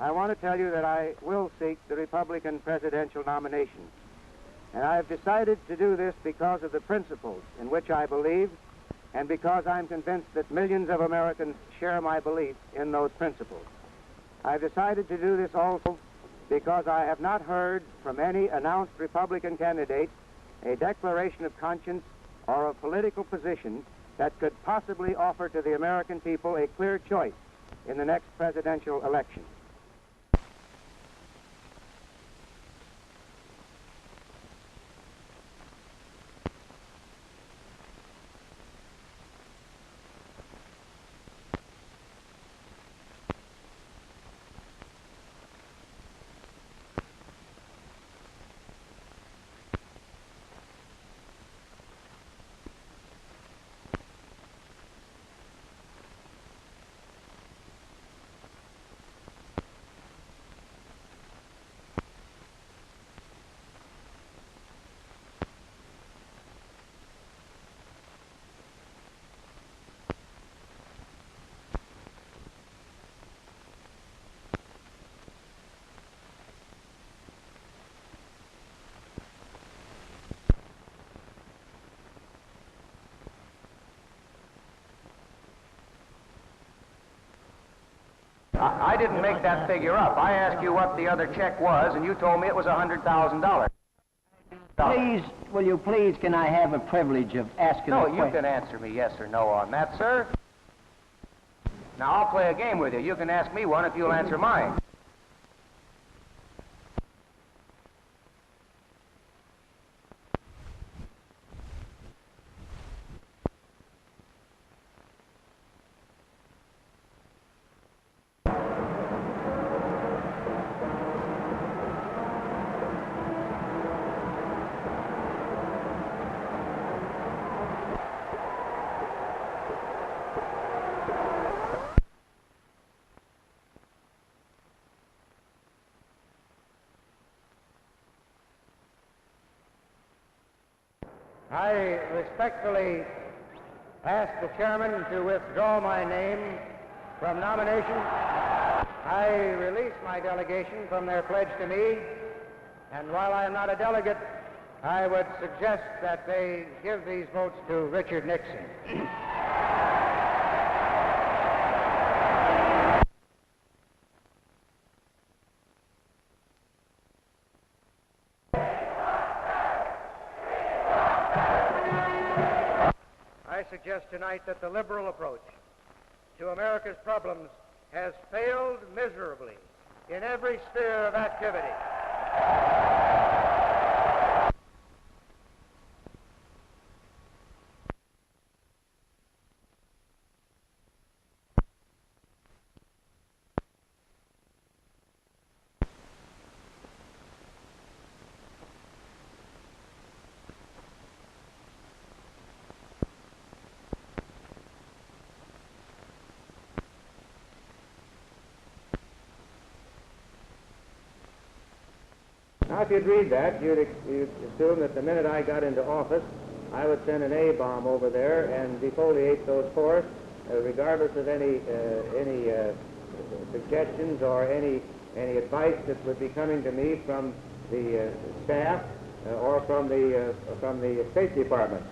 I want to tell you that I will seek the Republican presidential nomination. And I've decided to do this because of the principles in which I believe, and because I'm convinced that millions of Americans share my belief in those principles. I've decided to do this also because I have not heard from any announced Republican candidate a declaration of conscience or a political position that could possibly offer to the American people a clear choice in the next presidential election. I didn't make that figure up. I asked you what the other check was, and you told me it was $100,000. Please, will you please, can I have a privilege of asking a question? No, you can answer me yes or no on that, sir. Now, I'll play a game with you. You can ask me one if you'll answer mine. I respectfully ask the chairman to withdraw my name from nomination. I release my delegation from their pledge to me, and while I am not a delegate, I would suggest that they give these votes to Richard Nixon. I suggest tonight that the liberal approach to America's problems has failed miserably in every sphere of activity. Now, if you'd read that, you'd assume that the minute I got into office, I would send an A-bomb over there and defoliate those forests, regardless of any suggestions or any advice that would be coming to me from the staff or from the State Department.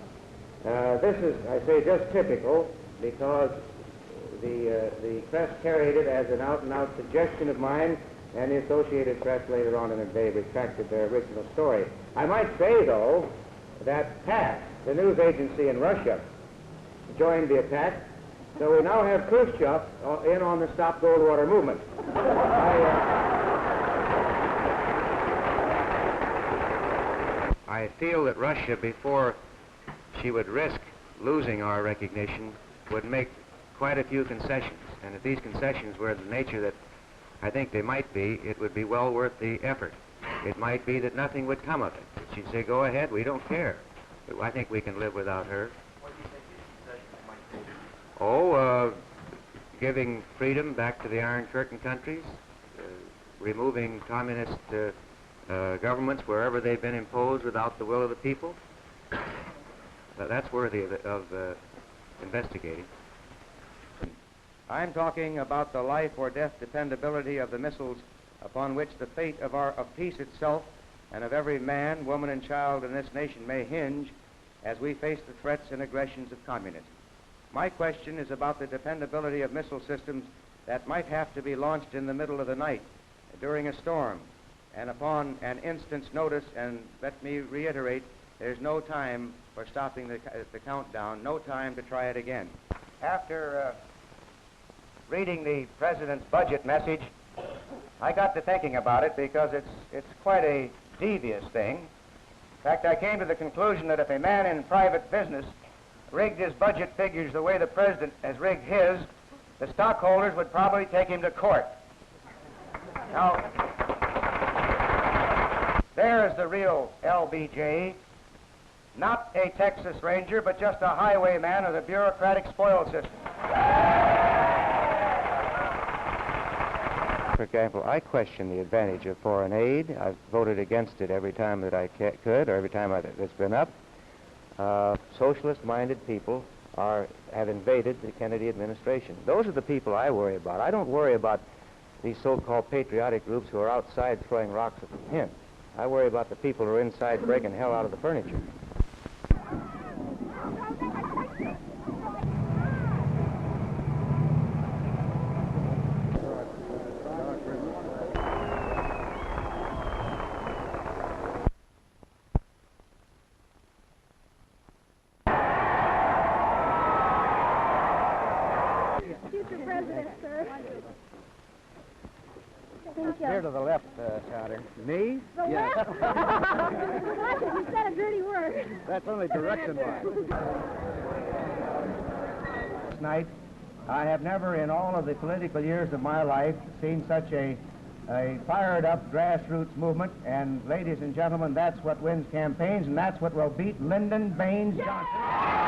This is, I say, just typical because the press carried it as an out-and-out suggestion of mine, and the Associated Press later on in the day retracted their original story. I might say, though, that TASS, the news agency in Russia, joined the attack, so we now have Khrushchev in on the Stop Goldwater movement. I feel that Russia, before she would risk losing our recognition, would make quite a few concessions, and if these concessions were of the nature that I think they might be, it would be well worth the effort. It might be that nothing would come of it. She'd say, go ahead, we don't care. But I think we can live without her. What do you think these concessions might be? Giving freedom back to the Iron Curtain countries, removing communist governments wherever they've been imposed without the will of the people. That's worthy of investigating. I'm talking about the life or death dependability of the missiles upon which the fate of peace itself and of every man, woman, and child in this nation may hinge as we face the threats and aggressions of communism. My question is about the dependability of missile systems that might have to be launched in the middle of the night during a storm and upon an instant's notice, and let me reiterate, there's no time for stopping the countdown, no time to try it again. After reading the President's budget message, I got to thinking about it because it's quite a devious thing. In fact, I came to the conclusion that if a man in private business rigged his budget figures the way the President has rigged his, the stockholders would probably take him to court. Now, there is the real LBJ, not a Texas Ranger, but just a highwayman of the bureaucratic spoil system. For example, I question the advantage of foreign aid. I've voted against it every time that I could, or every time it's been up. Socialist-minded people have invaded the Kennedy administration. Those are the people I worry about. I don't worry about these so-called patriotic groups who are outside throwing rocks at the tent. I worry about the people who are inside breaking hell out of the furniture. Future President, sir. Thank you. Here to the left, Souter. Me? The left? You said a dirty word. That's only direction-wise. Tonight, I have never in all of the political years of my life seen such a fired-up grassroots movement, and ladies and gentlemen, that's what wins campaigns, and that's what will beat Lyndon Baines Johnson.